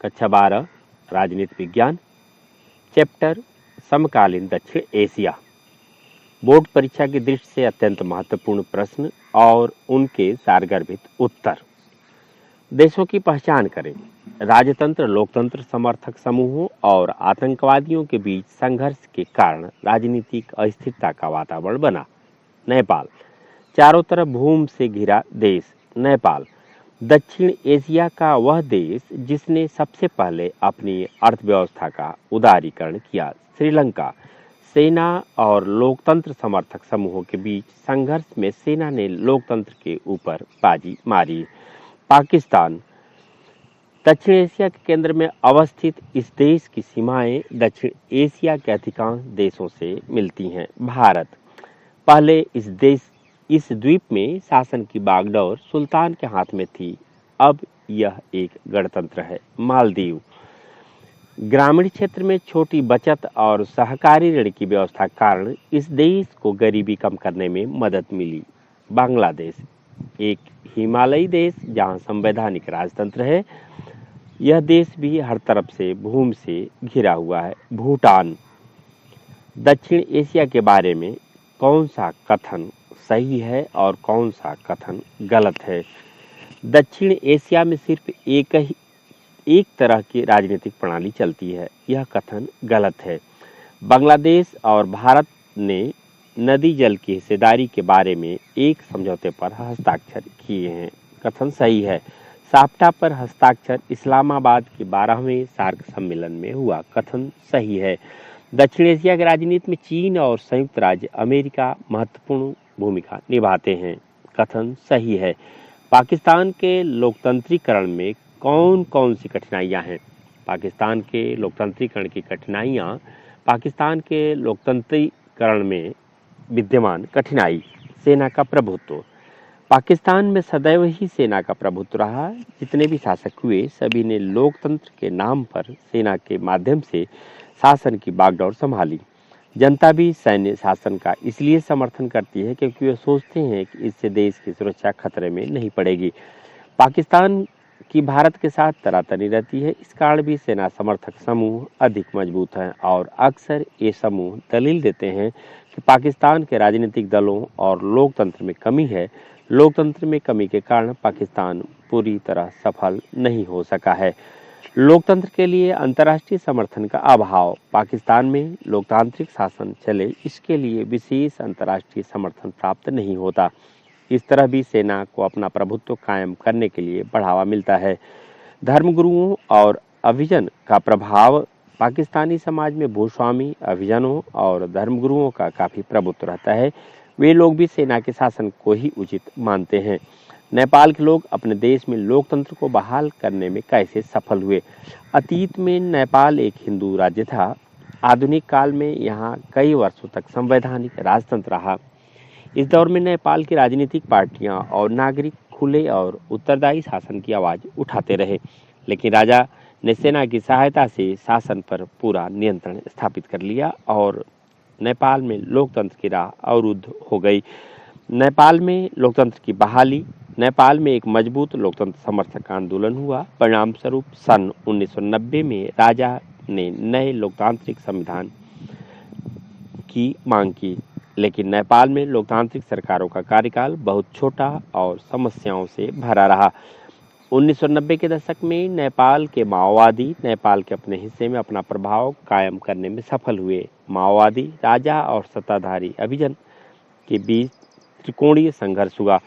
कक्षा 12 राजनीति विज्ञान, चैप्टर समकालीन दक्षिण एशिया। बोर्ड परीक्षा की दृष्टि से अत्यंत महत्वपूर्ण प्रश्न और उनके सारगर्भित उत्तर। देशों की पहचान करें। राजतंत्र, लोकतंत्र समर्थक समूहों और आतंकवादियों के बीच संघर्ष के कारण राजनीतिक अस्थिरता का वातावरण बना। नेपाल, चारों तरफ भूमि से घिरा देश। नेपाल दक्षिण एशिया का वह देश जिसने सबसे पहले अपनी अर्थव्यवस्था का उदारीकरण किया। श्रीलंका, सेना और लोकतंत्र समर्थक समूहों के बीच संघर्ष में सेना ने लोकतंत्र के ऊपर बाजी मारी। पाकिस्तान, दक्षिण एशिया के केंद्र में अवस्थित इस देश की सीमाएं दक्षिण एशिया के अधिकांश देशों से मिलती हैं। भारत, पहले इस द्वीप में शासन की बागडोर सुल्तान के हाथ में थी, अब यह एक गणतंत्र है। मालदीव, ग्रामीण क्षेत्र में छोटी बचत और सहकारी ऋण की व्यवस्था के कारण इस देश को गरीबी कम करने में मदद मिली। बांग्लादेश, एक हिमालयी देश जहां संवैधानिक राजतंत्र है, यह देश भी हर तरफ से भूमि से घिरा हुआ है। भूटान, दक्षिण एशिया के बारे में कौन सा कथन सही है और कौन सा कथन गलत है? दक्षिण एशिया में सिर्फ एक तरह की राजनीतिक प्रणाली चलती है, यह कथन गलत है। बांग्लादेश और भारत ने नदी जल की हिस्सेदारी के बारे में एक समझौते पर हस्ताक्षर किए हैं, कथन सही है। साप्टा पर हस्ताक्षर इस्लामाबाद के 12वें सार्क सम्मेलन में हुआ, कथन सही है। दक्षिण एशिया की राजनीति में चीन और संयुक्त राज्य अमेरिका महत्वपूर्ण भूमिका निभाते हैं, कथन सही है। पाकिस्तान के लोकतंत्रीकरण में कौन कौन सी कठिनाइयां हैं? पाकिस्तान के लोकतंत्रीकरण की कठिनाइयां। पाकिस्तान के लोकतंत्रीकरण में विद्यमान कठिनाई। सेना का प्रभुत्व। पाकिस्तान में सदैव ही सेना का प्रभुत्व रहा। जितने भी शासक हुए सभी ने लोकतंत्र के नाम पर सेना के माध्यम से शासन की बागडोर संभाली। जनता भी सैन्य शासन का इसलिए समर्थन करती है क्योंकि वे सोचते हैं कि इससे देश की सुरक्षा खतरे में नहीं पड़ेगी। पाकिस्तान की भारत के साथ तनातनी रहती है, इस कारण भी सेना समर्थक समूह अधिक मजबूत हैं और अक्सर ये समूह दलील देते हैं कि पाकिस्तान के राजनीतिक दलों और लोकतंत्र में कमी है। लोकतंत्र में कमी के कारण पाकिस्तान पूरी तरह सफल नहीं हो सका है। लोकतंत्र के लिए अंतर्राष्ट्रीय समर्थन का अभाव। पाकिस्तान में लोकतांत्रिक शासन चले, इसके लिए विशेष अंतर्राष्ट्रीय समर्थन प्राप्त नहीं होता। इस तरह भी सेना को अपना प्रभुत्व कायम करने के लिए बढ़ावा मिलता है। धर्मगुरुओं और अभिजन का प्रभाव। पाकिस्तानी समाज में भूस्वामी, अभिजनों और धर्मगुरुओं का काफी प्रभुत्व रहता है। वे लोग भी सेना के शासन को ही उचित मानते हैं। नेपाल के लोग अपने देश में लोकतंत्र को बहाल करने में कैसे सफल हुए? अतीत में नेपाल एक हिंदू राज्य था। आधुनिक काल में यहाँ कई वर्षों तक संवैधानिक राजतंत्र रहा। इस दौर में नेपाल की राजनीतिक पार्टियां और नागरिक खुले और उत्तरदायी शासन की आवाज उठाते रहे, लेकिन राजा ने सेना की सहायता से शासन पर पूरा नियंत्रण स्थापित कर लिया और नेपाल में लोकतंत्र की राह अवरुद्ध हो गई। नेपाल में लोकतंत्र की बहाली। नेपाल में एक मजबूत लोकतंत्र समर्थक आंदोलन हुआ। परिणाम स्वरूप सन 1990 में राजा ने नए लोकतांत्रिक संविधान की मांग की, लेकिन नेपाल में लोकतांत्रिक सरकारों का कार्यकाल बहुत छोटा और समस्याओं से भरा रहा। 1990 के दशक में नेपाल के माओवादी नेपाल के अपने हिस्से में अपना प्रभाव कायम करने में सफल हुए। माओवादी, राजा और सत्ताधारी अभिजन के बीच त्रिकोणीय संघर्ष हुआ।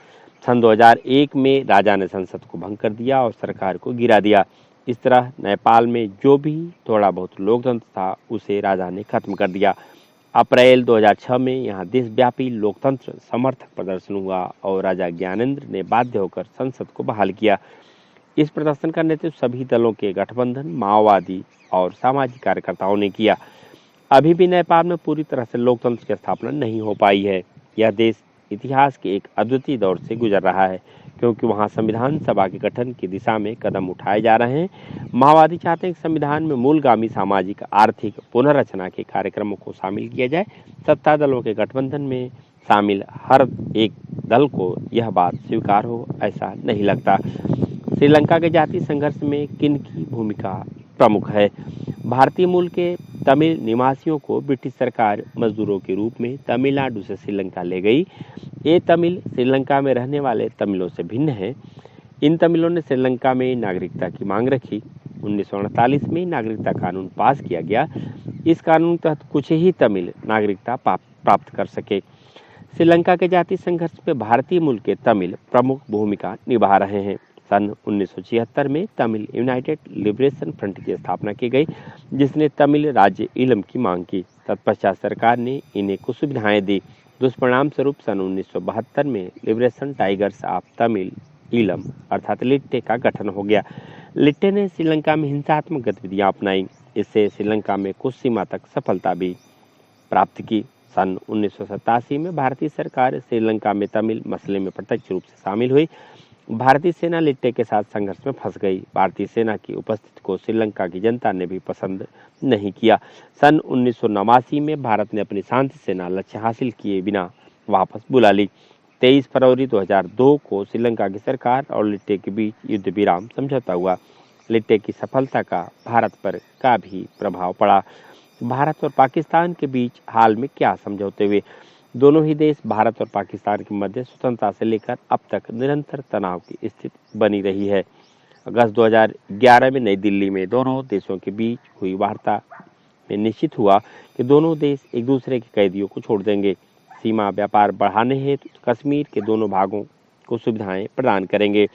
सन 2001 में राजा ने संसद को भंग कर दिया और सरकार को गिरा दिया। इस तरह नेपाल में जो भी थोड़ा बहुत लोकतंत्र था उसे राजा ने खत्म कर दिया। अप्रैल 2006 में यहाँ देशव्यापी लोकतंत्र समर्थक प्रदर्शन हुआ और राजा ज्ञानेंद्र ने बाध्य होकर संसद को बहाल किया। इस प्रदर्शन का नेतृत्व सभी दलों के गठबंधन, माओवादी और सामाजिक कार्यकर्ताओं ने किया। अभी भी नेपाल में पूरी तरह से लोकतंत्र की स्थापना नहीं हो पाई है। यह देश इतिहास के एक अद्वितीय दौर से गुजर रहा है क्योंकि वहाँ संविधान सभा के गठन की दिशा में कदम उठाए जा रहे हैं। माओवादी चाहते हैं कि संविधान में मूलगामी सामाजिक आर्थिक पुनर्रचना के कार्यक्रमों को शामिल किया जाए। सत्ता दलों के गठबंधन में शामिल हर एक दल को यह बात स्वीकार हो ऐसा नहीं लगता। श्रीलंका के जातीय संघर्ष में किन की भूमिका प्रमुख है? भारतीय मूल के तमिल निवासियों को ब्रिटिश सरकार मजदूरों के रूप में तमिलनाडु से श्रीलंका ले गई। ये तमिल श्रीलंका में रहने वाले तमिलों से भिन्न है। इन तमिलों ने श्रीलंका में नागरिकता की मांग रखी। 1948 में नागरिकता कानून पास किया गया। इस कानून के तहत कुछ ही तमिल नागरिकता प्राप्त कर सके। श्रीलंका के जातीय संघर्ष में भारतीय मूल के तमिल प्रमुख भूमिका निभा रहे हैं। सन 1976 में तमिल यूनाइटेड लिबरेशन फ्रंट की स्थापना की गई, जिसने तमिल राज्य ईलम की मांग की। तत्पश्चात सरकार ने इन्हें कुछ सुविधाएं दी। दुष्परिणाम स्वरूप सन 1972 में liberation tigers of Tamil Eelam अर्थात लिट्टे का गठन हो गया। लिट्टे ने श्रीलंका में हिंसात्मक गतिविधियां अपनाई। इससे श्रीलंका में कुछ सीमा तक सफलता भी प्राप्त की। सन 1987 में भारतीय सरकार श्रीलंका में तमिल मसले में प्रत्यक्ष रूप से शामिल हुई। भारतीय सेना लिट्टे के साथ संघर्ष में फंस गई। भारतीय सेना की उपस्थिति को श्रीलंका की जनता ने भी पसंद नहीं किया। सन 1989 में भारत ने अपनी शांति सेना लक्ष्य हासिल किए बिना वापस बुला ली। 23 फरवरी 2002 को श्रीलंका की सरकार और लिट्टे के बीच युद्ध विराम समझौता हुआ। लिट्टे की सफलता का भारत पर का भी प्रभाव पड़ा। भारत और पाकिस्तान के बीच हाल में क्या समझौते हुए? दोनों ही देश भारत और पाकिस्तान के मध्य स्वतंत्रता से लेकर अब तक निरंतर तनाव की स्थिति बनी रही है। अगस्त 2011 में नई दिल्ली में दोनों देशों के बीच हुई वार्ता में निश्चित हुआ कि दोनों देश एक दूसरे के कैदियों को छोड़ देंगे। सीमा व्यापार बढ़ाने हेतु कश्मीर के दोनों भागों को सुविधाएं प्रदान करेंगे।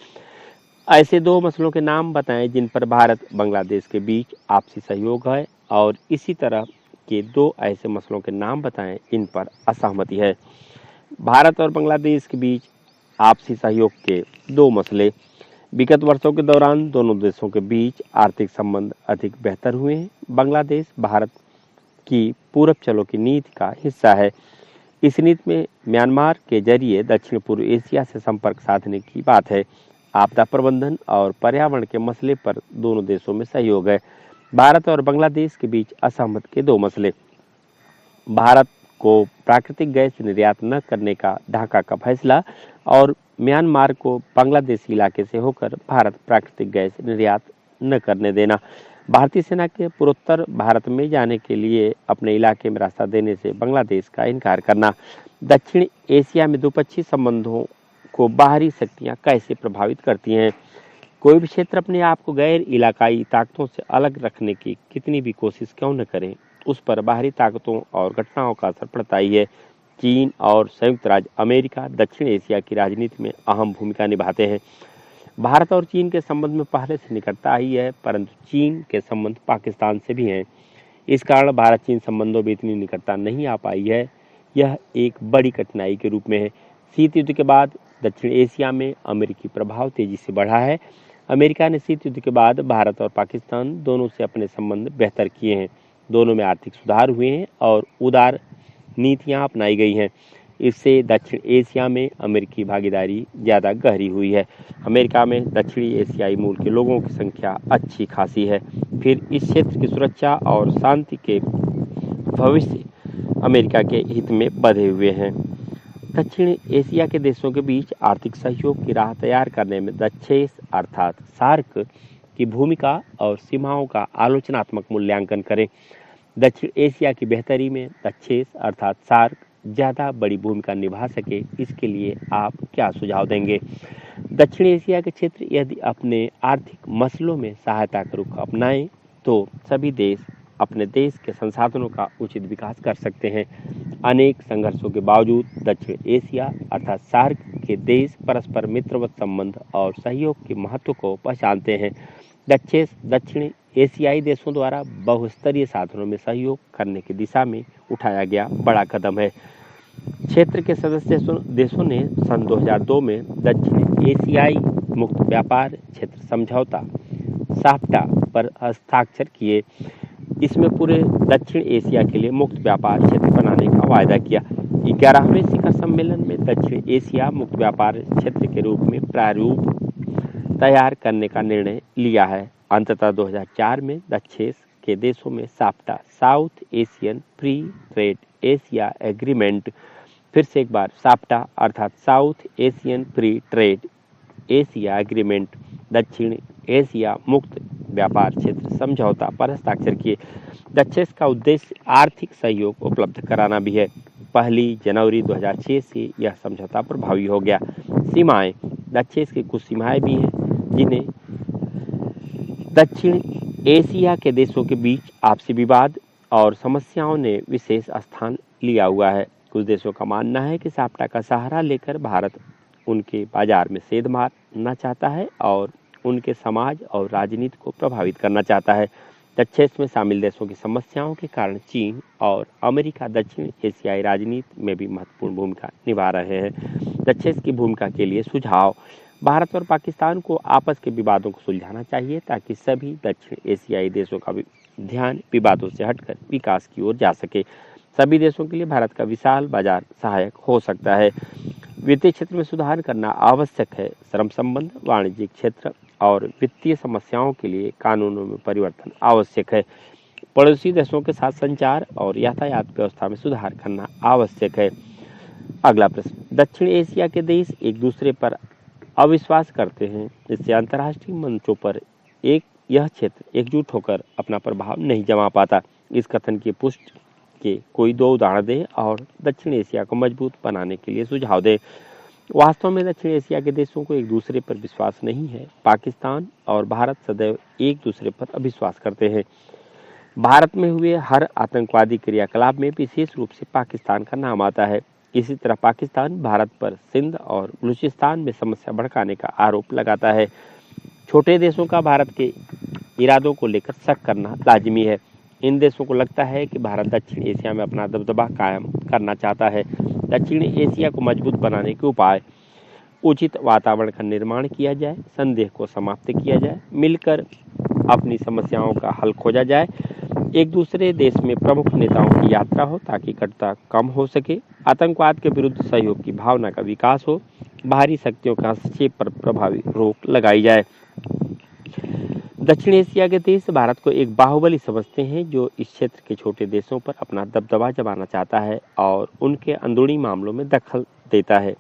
ऐसे दो मसलों के नाम बताएं जिन पर भारत बांग्लादेश के बीच आपसी सहयोग है, और इसी तरह के दो ऐसे मसलों के नाम बताएं जिन पर असहमति है। भारत और बांग्लादेश के बीच आपसी सहयोग के दो मसले। विगत वर्षों के दौरान दोनों देशों के बीच आर्थिक संबंध अधिक बेहतर हुए हैं। बांग्लादेश भारत की पूरब चलो की नीति का हिस्सा है। इस नीति में म्यांमार के जरिए दक्षिण पूर्व एशिया से संपर्क साधने की बात है। आपदा प्रबंधन और पर्यावरण के मसले पर दोनों देशों में सहयोग है। भारत और बांग्लादेश के बीच असहमति के दो मसले। भारत को प्राकृतिक गैस निर्यात न करने का ढाका का फैसला और म्यांमार को बांग्लादेशी इलाके से होकर भारत प्राकृतिक गैस निर्यात न करने देना। भारतीय सेना के पूर्वोत्तर भारत में जाने के लिए अपने इलाके में रास्ता देने से बांग्लादेश का इनकार करना। दक्षिण एशिया में द्विपक्षीय संबंधों को बाहरी शक्तियां कैसे प्रभावित करती हैं? कोई भी क्षेत्र अपने आप को गैर इलाकाई ताकतों से अलग रखने की कितनी भी कोशिश क्यों न करें, उस पर बाहरी ताकतों और घटनाओं का असर पड़ता ही है। चीन और संयुक्त राज्य अमेरिका दक्षिण एशिया की राजनीति में अहम भूमिका निभाते हैं। भारत और चीन के संबंध में पहले से निकटता ही है, परंतु चीन के संबंध पाकिस्तान से भी हैं। इस कारण भारत चीन संबंधों में इतनी निकटता नहीं आ पाई है। यह एक बड़ी कठिनाई के रूप में है। शीत युद्ध के बाद दक्षिण एशिया में अमेरिकी प्रभाव तेजी से बढ़ा है। अमेरिका ने शीत युद्ध के बाद भारत और पाकिस्तान दोनों से अपने संबंध बेहतर किए हैं। दोनों में आर्थिक सुधार हुए हैं और उदार नीतियां अपनाई गई हैं। इससे दक्षिण एशिया में अमेरिकी भागीदारी ज़्यादा गहरी हुई है। अमेरिका में दक्षिणी एशियाई मूल के लोगों की संख्या अच्छी खासी है। फिर इस क्षेत्र की सुरक्षा और शांति के भविष्य अमेरिका के हित में बंधे हुए हैं। दक्षिण एशिया के देशों के बीच आर्थिक सहयोग की राह तैयार करने में दक्षेस अर्थात सार्क की भूमिका और सीमाओं का आलोचनात्मक मूल्यांकन करें। दक्षिण एशिया की बेहतरी में दक्षेस अर्थात सार्क ज़्यादा बड़ी भूमिका निभा सके, इसके लिए आप क्या सुझाव देंगे? दक्षिण एशिया के क्षेत्र यदि अपने आर्थिक मसलों में सहायता का रुख अपनाएं तो सभी देश अपने देश के संसाधनों का उचित विकास कर सकते हैं। अनेक संघर्षों के बावजूद दक्षिण एशिया अर्थात सार्क के देश परस्पर मित्रवत संबंध और सहयोग के महत्व को पहचानते हैं। दक्षिण एशियाई देशों द्वारा बहुस्तरीय साधनों में सहयोग करने की दिशा में उठाया गया बड़ा कदम है। क्षेत्र के सदस्य देशों ने सन 2002 में दक्षिण एशियाई मुक्त व्यापार क्षेत्र समझौता साफ्टा पर हस्ताक्षर किए। इसमें पूरे दक्षिण एशिया के लिए मुक्त व्यापार क्षेत्र बनाने का वायदा किया। 11वें शिखर सम्मेलन में दक्षिण एशिया मुक्त व्यापार क्षेत्र के रूप में प्रारूप तैयार करने का निर्णय लिया है। अंततः 2004 में दक्षेस के देशों में SAFTA south Asian free trade Asia agreement, फिर से एक बार साफ्टा अर्थात south Asian free trade Asia agreement दक्षिण एशिया मुक्त व्यापार क्षेत्र समझौता पर हस्ताक्षर किए। दक्षेस का उद्देश्य आर्थिक सहयोग उपलब्ध कराना भी है। 1 जनवरी 2006 से यह समझौता प्रभावी हो गया। सीमाएं, दक्षेस की कुछ सीमाएं भी हैं जिन्हें दक्षिण एशिया के देशों के बीच आपसी विवाद और समस्याओं ने विशेष स्थान लिया हुआ है। कुछ देशों का मानना है कि साप्टा का सहारा लेकर भारत उनके बाजार में सेंध मारना चाहता है और उनके समाज और राजनीति को प्रभावित करना चाहता है। दक्षेस में शामिल देशों की समस्याओं के कारण चीन और अमेरिका दक्षिण एशियाई राजनीति में भी महत्वपूर्ण भूमिका निभा रहे हैं। दक्षेस की भूमिका के लिए सुझाव: भारत और पाकिस्तान को आपस के विवादों को सुलझाना चाहिए ताकि सभी दक्षिण एशियाई देशों का ध्यान विवादों से हटकर विकास की ओर जा सके। सभी देशों के लिए भारत का विशाल बाजार सहायक हो सकता है। वित्तीय क्षेत्र में सुधार करना आवश्यक है। श्रम संबंध, वाणिज्यिक क्षेत्र और वित्तीय समस्याओं के लिए कानूनों में परिवर्तन आवश्यक है। पड़ोसी देशों के साथ संचार और यातायात व्यवस्था में सुधार करना आवश्यक है। अगला प्रश्न: दक्षिण एशिया के देश एक दूसरे पर अविश्वास करते हैं, इससे अंतर्राष्ट्रीय मंचों पर यह क्षेत्र एकजुट होकर अपना प्रभाव नहीं जमा पाता। इस कथन की पुष्टि के कोई 2 उदाहरण दें और दक्षिण एशिया को मजबूत बनाने के लिए सुझाव दें। वास्तव में दक्षिण एशिया के देशों को एक दूसरे पर विश्वास नहीं है। पाकिस्तान और भारत सदैव एक दूसरे पर अविश्वास करते हैं। भारत में हुए हर आतंकवादी क्रियाकलाप में विशेष रूप से पाकिस्तान का नाम आता है। इसी तरह पाकिस्तान भारत पर सिंध और बलूचिस्तान में समस्या भड़काने का आरोप लगाता है। छोटे देशों का भारत के इरादों को लेकर शक करना लाजिमी है। इन देशों को लगता है कि भारत दक्षिण एशिया में अपना दबदबा कायम करना चाहता है। दक्षिण एशिया को मजबूत बनाने के उपाय: उचित वातावरण का निर्माण किया जाए, संदेह को समाप्त किया जाए, मिलकर अपनी समस्याओं का हल खोजा जाए, एक दूसरे देश में प्रमुख नेताओं की यात्रा हो ताकि कटुता कम हो सके, आतंकवाद के विरुद्ध सहयोग की भावना का विकास हो, बाहरी शक्तियों के हस्तक्षेप पर प्रभावी रोक लगाई जाए। दक्षिण एशिया के देश भारत को एक बाहुबली समझते हैं जो इस क्षेत्र के छोटे देशों पर अपना दबदबा जमाना चाहता है और उनके अंदरूनी मामलों में दखल देता है।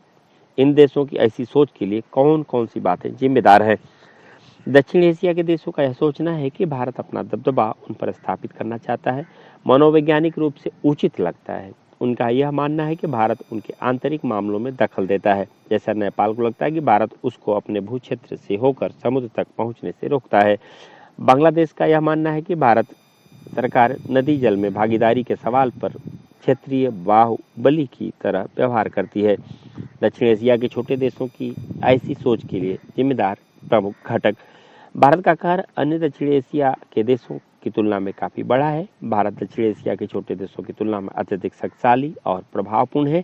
इन देशों की ऐसी सोच के लिए कौन कौन सी बातें जिम्मेदार है? दक्षिण एशिया के देशों का यह सोचना है कि भारत अपना दबदबा उन पर स्थापित करना चाहता है, मनोवैज्ञानिक रूप से उचित लगता है। उनका यह मानना है कि भारत उनके आंतरिक मामलों में दखल देता है। जैसा नेपाल को लगता है कि भारत उसको अपने भू क्षेत्र से होकर समुद्र तक पहुंचने से रोकता है। बांग्लादेश का यह मानना है कि भारत सरकार नदी जल में भागीदारी के सवाल पर क्षेत्रीय बाहुबली की तरह व्यवहार करती है। दक्षिण एशिया के छोटे देशों की ऐसी सोच के लिए जिम्मेदार प्रमुख घटक: भारत का आकार अन्य दक्षिण एशिया के देशों की तुलना में काफी बड़ा है। भारत दक्षिण एशिया के छोटे देशों की तुलना में अत्यधिक शक्तिशाली और प्रभावपूर्ण है।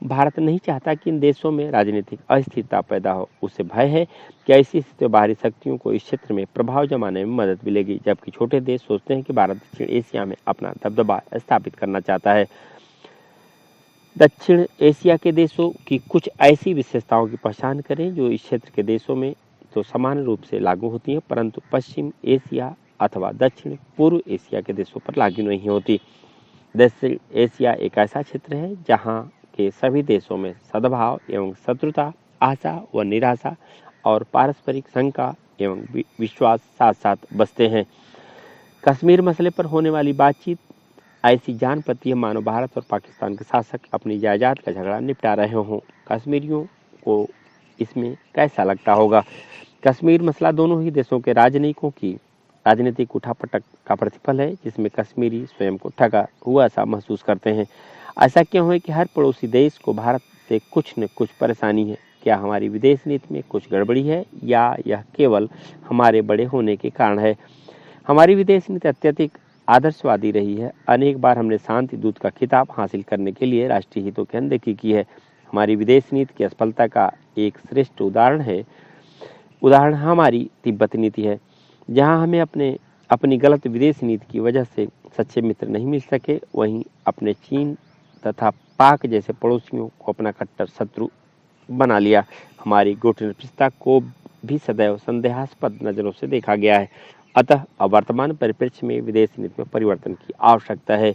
भारत नहीं चाहता कि इन देशों में राजनीतिक अस्थिरता पैदा हो। उसे भय है कि ऐसी स्थिति बाहरी शक्तियों को इस क्षेत्र में प्रभाव जमाने में मदद मिलेगी, जबकि छोटे देश सोचते हैं कि भारत दक्षिण एशिया में अपना दबदबा स्थापित करना चाहता है। दक्षिण एशिया के देशों की कुछ ऐसी विशेषताओं की पहचान करें जो इस क्षेत्र के देशों में तो समान रूप से लागू होती हैं, परंतु पश्चिम एशिया अथवा दक्षिण पूर्व एशिया के देशों पर लागू नहीं होती। दक्षिण एशिया एक ऐसा क्षेत्र है जहां के सभी देशों में सद्भाव एवं शत्रुता, आशा व निराशा और पारस्परिक शंका एवं विश्वास साथ साथ बसते हैं। कश्मीर मसले पर होने वाली बातचीत ऐसी जान पड़ती है मानो भारत और पाकिस्तान के शासक अपनी जायदाद का झगड़ा निपटा रहे हों। कश्मीरियों को इसमें कैसा लगता होगा? कश्मीर मसला दोनों ही देशों के राजनयिकों की राजनीतिक उठापटक का प्रतिफल है, जिसमें कश्मीरी स्वयं को ठगा हुआ सा महसूस करते हैं। ऐसा क्यों है कि हर पड़ोसी देश को भारत से कुछ न कुछ परेशानी है? क्या हमारी विदेश नीति में कुछ गड़बड़ी है या यह केवल हमारे बड़े होने के कारण है? हमारी विदेश नीति अत्यधिक आदर्शवादी रही है। अनेक बार हमने शांति दूत का खिताब हासिल करने के लिए राष्ट्रीय हितों की अनदेखी की है। हमारी विदेश नीति की असफलता का एक श्रेष्ठ उदाहरण हमारी तिब्बत नीति है, जहां हमें अपनी गलत विदेश नीति की वजह से सच्चे मित्र नहीं मिल सके, वहीं अपने चीन तथा पाक जैसे पड़ोसियों को अपना कट्टर शत्रु बना लिया। हमारी कूटनीतिकता को भी सदैव संदेहास्पद नजरों से देखा गया है। अतः वर्तमान परिप्रेक्ष्य में विदेश नीति में परिवर्तन की आवश्यकता है।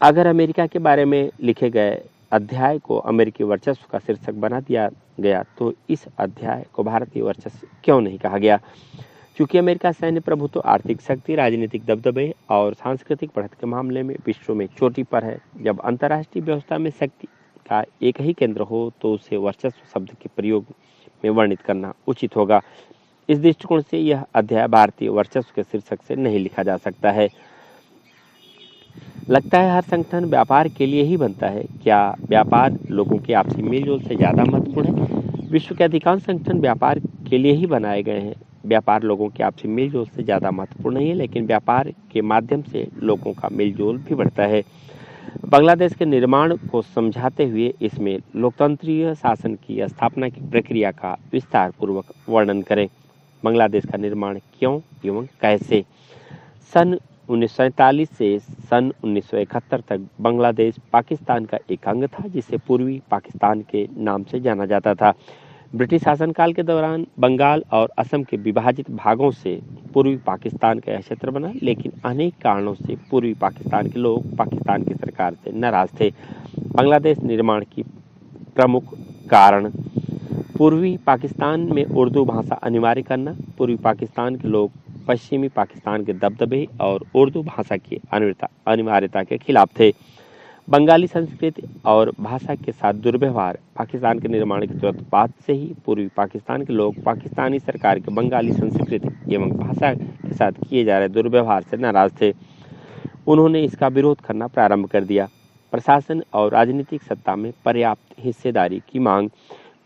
अगर अमेरिका के बारे में लिखे गए अध्याय को अमेरिकी वर्चस्व का शीर्षक बना दिया गया तो इस अध्याय को भारतीय वर्चस्व क्यों नहीं कहा गया? क्योंकि अमेरिका सैन्य प्रभुत्व, आर्थिक शक्ति, राजनीतिक दबदबे और सांस्कृतिक बढ़त के मामले में विश्व में चोटी पर है। जब अंतर्राष्ट्रीय व्यवस्था में शक्ति का एक ही केंद्र हो तो उसे वर्चस्व शब्द के प्रयोग में वर्णित करना उचित होगा। इस दृष्टिकोण से यह अध्याय भारतीय वर्चस्व के शीर्षक से नहीं लिखा जा सकता है। लगता है हर संगठन व्यापार के लिए ही बनता है। क्या व्यापार लोगों के आपसी मेलजोल से ज्यादा महत्वपूर्ण है? विश्व के अधिकांश संगठन व्यापार के लिए ही बनाए गए हैं। व्यापार लोगों के आपसी मेलजोल से ज्यादा महत्वपूर्ण नहीं है, लेकिन व्यापार के माध्यम से लोगों का मेलजोल भी बढ़ता है। बांग्लादेश के निर्माण को समझाते हुए इसमें लोकतंत्रीय शासन की स्थापना की प्रक्रिया का विस्तार पूर्वक वर्णन करें। बांग्लादेश का निर्माण क्यों एवं कैसे? सन 1947 से सन 1971 तक बांग्लादेश पाकिस्तान का एक अंग था, जिसे पूर्वी पाकिस्तान के नाम से जाना जाता था। ब्रिटिश शासनकाल के दौरान बंगाल और असम के विभाजित भागों से पूर्वी पाकिस्तान का यह क्षेत्र बना, लेकिन अनेक कारणों से पूर्वी पाकिस्तान के लोग पाकिस्तान की सरकार से नाराज थे। बांग्लादेश निर्माण की प्रमुख कारण: पूर्वी पाकिस्तान में उर्दू भाषा अनिवार्य करना। पूर्वी पाकिस्तान के लोग पश्चिमी पाकिस्तान के दबदबे और उर्दू भाषा की अनिवार्यता के खिलाफ थे। बंगाली संस्कृति और भाषा के साथ दुर्व्यवहार: पाकिस्तान के निर्माण के तुरंत बाद से ही पूर्वी पाकिस्तान के लोग पाकिस्तानी सरकार के बंगाली संस्कृति एवं भाषा के साथ किए जा रहे दुर्व्यवहार से नाराज थे। उन्होंने इसका विरोध करना प्रारंभ कर दिया। प्रशासन और राजनीतिक सत्ता में पर्याप्त हिस्सेदारी की मांग: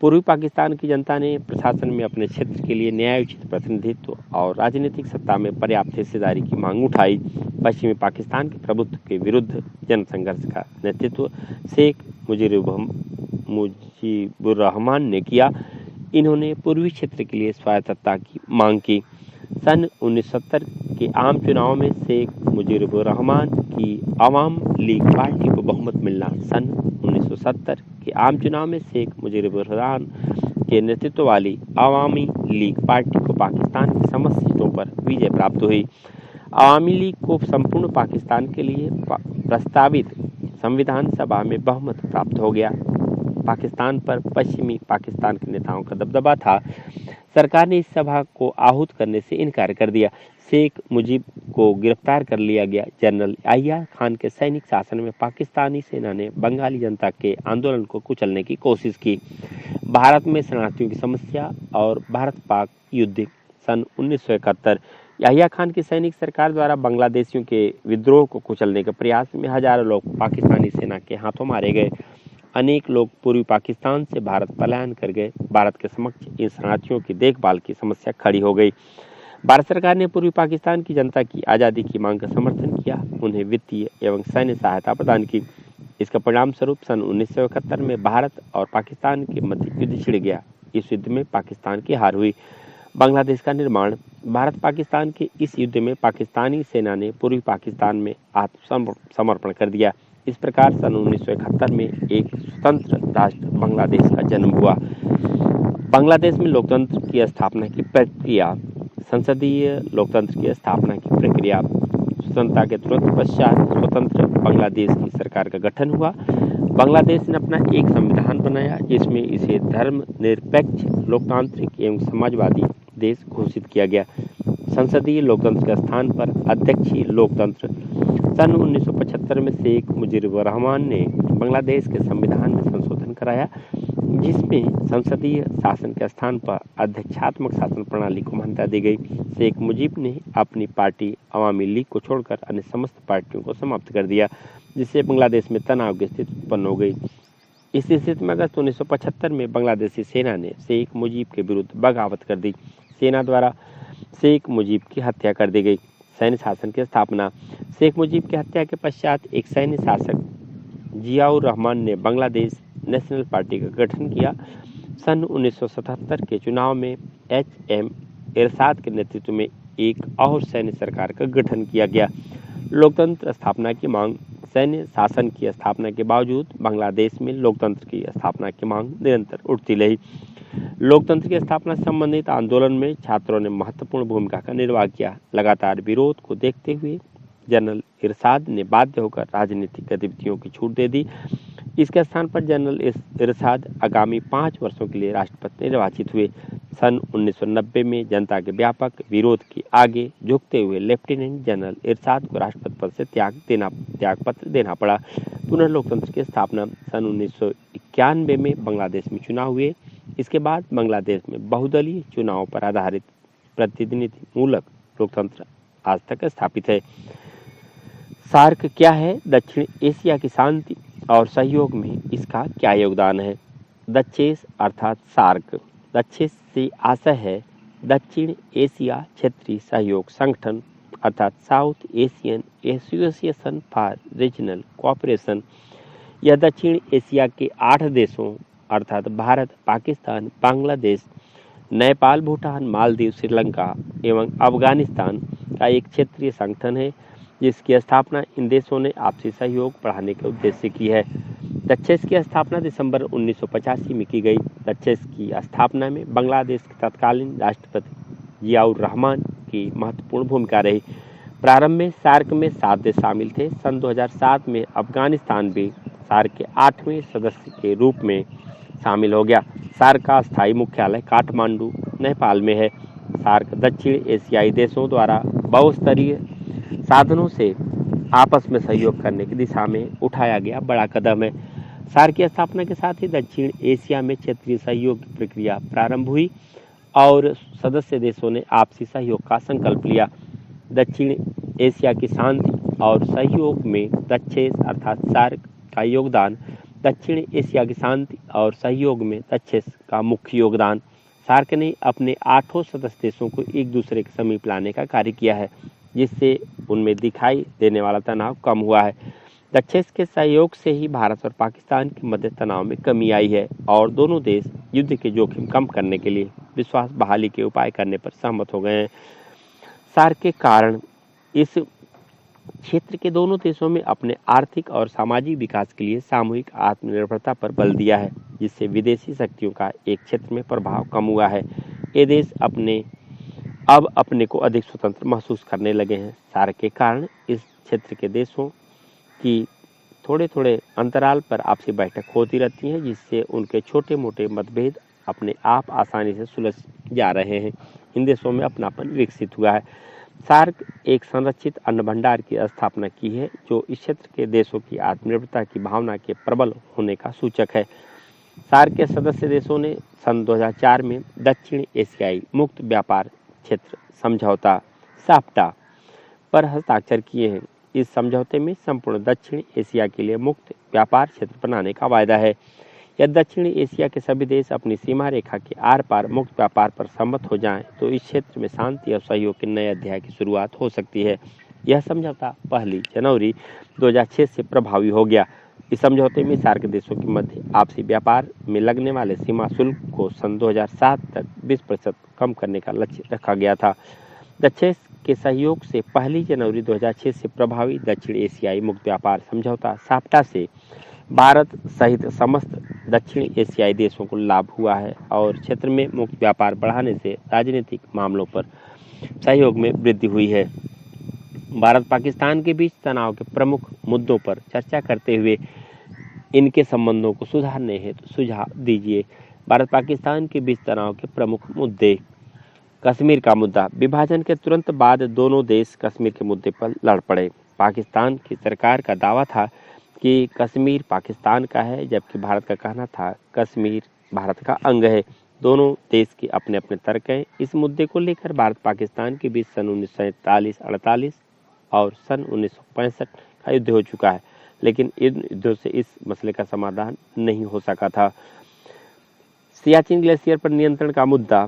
पूर्वी पाकिस्तान की जनता ने प्रशासन में अपने क्षेत्र के लिए न्यायोचित प्रतिनिधित्व और राजनीतिक सत्ता में पर्याप्त हिस्सेदारी की मांग उठाई। पश्चिमी पाकिस्तान के प्रभुत्व के विरुद्ध जनसंघर्ष का नेतृत्व शेख मुजीबुर्रहमान ने किया। इन्होंने पूर्वी क्षेत्र के लिए स्वायत्तता की मांग की। सन 1970 के आम चुनाव में शेख मुजीबुर्रहमान की अवाम लीग पार्टी को बहुमत मिलना। सन 1970 के आम चुनाव में शेख मुजीबुर्रहमान के नेतृत्व वाली अवामी लीग पार्टी को पाकिस्तान की समस्त सीटों पर विजय प्राप्त हुई। अवामी लीग को संपूर्ण पाकिस्तान के लिए प्रस्तावित संविधान सभा में बहुमत प्राप्त हो गया। पाकिस्तान पर पश्चिमी पाकिस्तान के नेताओं का दबदबा था। सरकार ने इस सभा को आहूत करने से इनकार कर दिया। शेख मुजीब को गिरफ्तार कर लिया गया। जनरल याहिया खान के सैनिक शासन में पाकिस्तानी सेना ने बंगाली जनता के आंदोलन को कुचलने की कोशिश की। भारत में शरणार्थियों की समस्या और भारत पाक युद्ध। सन 1971 याहिया खान की सैनिक सरकार द्वारा बांग्लादेशियों के विद्रोह को कुचलने के प्रयास में हजारों लोग पाकिस्तानी सेना के हाथों मारे गए। अनेक लोग पूर्वी पाकिस्तान से भारत पलायन कर गए। भारत के समक्ष इन शरणार्थियों की देखभाल की समस्या खड़ी हो गई। भारत सरकार ने पूर्वी पाकिस्तान की जनता की आज़ादी की मांग का समर्थन किया, उन्हें वित्तीय एवं सैन्य सहायता प्रदान की। इसका परिणाम स्वरूप सन 1971 में भारत और पाकिस्तान के मध्य युद्ध छिड़ गया। इस युद्ध में पाकिस्तान की हार हुई। बांग्लादेश का निर्माण: भारत पाकिस्तान के इस युद्ध में पाकिस्तानी सेना ने पूर्वी पाकिस्तान में आत्मसमर्पण कर दिया। इस प्रकार सन 1971 में एक स्वतंत्र राष्ट्र बांग्लादेश का जन्म हुआ। बांग्लादेश में लोकतंत्र की स्थापना की प्रक्रिया: संसदीय लोकतंत्र की स्थापना की प्रक्रिया। स्वतंत्रता के तुरंत पश्चात स्वतंत्र बांग्लादेश की सरकार का गठन हुआ। बांग्लादेश ने अपना एक संविधान बनाया, जिसमें इसे धर्मनिरपेक्ष, लोकतांत्रिक एवं समाजवादी देश घोषित किया गया। संसदीय लोकतंत्र के स्थान पर अध्यक्षीय लोकतंत्र। सन 1975 में शेख मुजीबुर्रहमान ने बांग्लादेश के संविधान में संशोधन कराया, जिसमें संसदीय शासन के स्थान पर अध्यक्षात्मक शासन प्रणाली को मान्यता दी गई। शेख मुजीब ने अपनी पार्टी अवामी लीग को छोड़कर अन्य समस्त पार्टियों को समाप्त कर दिया, जिससे बांग्लादेश में तनाव की स्थिति उत्पन्न हो गई। इस स्थिति में अगस्त 1975 में बांग्लादेशी सेना ने शेख मुजीब के विरुद्ध बगावत कर दी। सेना द्वारा शेख मुजीब की हत्या कर दी गई। सैन्य शासन की स्थापना: शेख मुजीब की हत्या के पश्चात एक सैन्य शासक जियाउर रहमान ने बांग्लादेश नेशनल पार्टी का गठन किया। सन 1977 के चुनाव में HM एरशाद के नेतृत्व में एक और सैन्य सरकार का गठन किया गया। लोकतंत्र स्थापना की मांग: सैन्य शासन की स्थापना के बावजूद बांग्लादेश में लोकतंत्र की स्थापना की मांग निरंतर उठती रही। लोकतंत्र की स्थापना से संबंधित आंदोलन में छात्रों ने महत्वपूर्ण भूमिका का निर्वाह किया। लगातार विरोध को देखते हुए जनरल इरशाद ने बाध्य होकर राजनीतिक गतिविधियों की छूट दे दी। इसके स्थान पर जनरल इरशाद आगामी 5 वर्षों के लिए राष्ट्रपति निर्वाचित हुए। सन 1990 में जनता के व्यापक विरोध के आगे झुकते हुए लेफ्टिनेंट जनरल इरशाद को राष्ट्रपति पद से त्याग पत्र देना पड़ा। पुनर्लोकतंत्र की स्थापना सन 1991 में बांग्लादेश में चुनाव हुए। इसके बाद बांग्लादेश में बहुदलीय चुनाव पर आधारित प्रतिनिधि मूलक लोकतंत्र आज तक स्थापित है। सार्क क्या है? दक्षिण एशिया की शांति और सहयोग में इसका क्या योगदान है? दक्षेस अर्थात सार्क, दक्षेस से आशय है दक्षिण एशिया क्षेत्रीय सहयोग संगठन अर्थात south Asian association for regional cooperation. यह दक्षिण एशिया के 8 देशों अर्थात भारत, पाकिस्तान, बांग्लादेश, नेपाल, भूटान, मालदीव, श्रीलंका एवं अफगानिस्तान का एक क्षेत्रीय संगठन है, जिसकी स्थापना इन देशों ने आपसी सहयोग बढ़ाने के उद्देश्य से की है। दक्षेस की स्थापना दिसंबर 1985 में की गई। दक्षेस की स्थापना में बांग्लादेश के तत्कालीन राष्ट्रपति जियाउर रहमान की महत्वपूर्ण भूमिका रही। प्रारंभ में सार्क में 7 देश शामिल थे। सन 2007 में अफगानिस्तान भी सार्क के 8वें सदस्य के रूप में शामिल हो गया। सार्क का स्थायी मुख्यालय काठमांडू, नेपाल में है। सार्क दक्षिण एशियाई देशों द्वारा बहुस्तरीय साधनों से आपस में सहयोग करने की दिशा में उठाया गया बड़ा कदम है। सार्क की स्थापना के साथ ही दक्षिण एशिया में क्षेत्रीय सहयोग की प्रक्रिया प्रारंभ हुई और सदस्य देशों ने आपसी सहयोग का संकल्प लिया। दक्षिण एशिया की शांति और सहयोग में दक्षेस अर्थात सार्क का योगदान। दक्षिण एशिया की शांति और सहयोग में दक्षेस का मुख्य योगदान। सार्क ने अपने 8 सदस्य देशों को एक दूसरे के समीप लाने का कार्य किया है, जिससे उनमें दिखाई देने वाला तनाव कम हुआ है। दक्षेस के सहयोग से ही भारत और पाकिस्तान के मध्य तनाव में कमी आई है और दोनों देश युद्ध के जोखिम कम करने के लिए विश्वास बहाली के उपाय करने पर सहमत हो गए हैं। सार्क के कारण इस क्षेत्र के दोनों देशों में अपने आर्थिक और सामाजिक विकास के लिए सामूहिक आत्मनिर्भरता पर बल दिया है, जिससे विदेशी शक्तियों का एक क्षेत्र में प्रभाव कम हुआ है। ये देश अब अपने को अधिक स्वतंत्र महसूस करने लगे हैं। सार्क के कारण इस क्षेत्र के देशों की थोड़े अंतराल पर आपसी बैठक होती रहती है, जिससे उनके छोटे मोटे मतभेद अपने आप आसानी से सुलझ जा रहे हैं। इन देशों में अपनापन विकसित हुआ है। सार्क एक संरक्षित अन्न भंडार की स्थापना की है, जो इस क्षेत्र के देशों की आत्मनिर्भरता की भावना के प्रबल होने का सूचक है। सार्क के सदस्य देशों ने सन 2004 में दक्षिण एशियाई मुक्त व्यापार क्षेत्र समझौता साफ्टा पर हस्ताक्षर किए हैं। इस समझौते में संपूर्ण दक्षिण एशिया के लिए मुक्त व्यापार क्षेत्र बनाने का वायदा है। यदि दक्षिण एशिया के सभी देश अपनी सीमा रेखा के आर पार मुक्त व्यापार पर सहमत हो जाएं, तो इस क्षेत्र में शांति और सहयोग के नए अध्याय की शुरुआत हो सकती है। यह समझौता 1 जनवरी 2006 से प्रभावी हो गया। इस समझौते में सार्क देशों के मध्य आपसी व्यापार में लगने वाले सीमा शुल्क को सन 2007 तक 20% कम करने का लक्ष्य रखा गया था। दक्षेस के सहयोग से 1 जनवरी 2006 से प्रभावी दक्षिण एशियाई मुक्त व्यापार समझौता साफ्टा से भारत सहित समस्त दक्षिण एशियाई देशों को लाभ हुआ है और क्षेत्र में मुक्त व्यापार बढ़ाने से राजनीतिक मामलों पर सहयोग में वृद्धि हुई है। भारत पाकिस्तान के बीच तनाव के प्रमुख मुद्दों पर चर्चा करते हुए इनके संबंधों को सुधारने हेतु सुझाव दीजिए। भारत पाकिस्तान के बीच तनाव के प्रमुख मुद्दे। कश्मीर का मुद्दा। विभाजन के तुरंत बाद दोनों देश कश्मीर के मुद्दे पर लड़ पड़े। पाकिस्तान की सरकार का दावा था कि कश्मीर पाकिस्तान का है, जबकि भारत का कहना था कश्मीर भारत का अंग है। दोनों देश के अपने अपने तर्क हैं। इस मुद्दे को लेकर भारत पाकिस्तान के बीच सन 1947-48 और सन 1965 का युद्ध हो चुका है, लेकिन इन युद्धों से इस मसले का समाधान नहीं हो सका था। सियाचिन ग्लेशियर पर नियंत्रण का मुद्दा।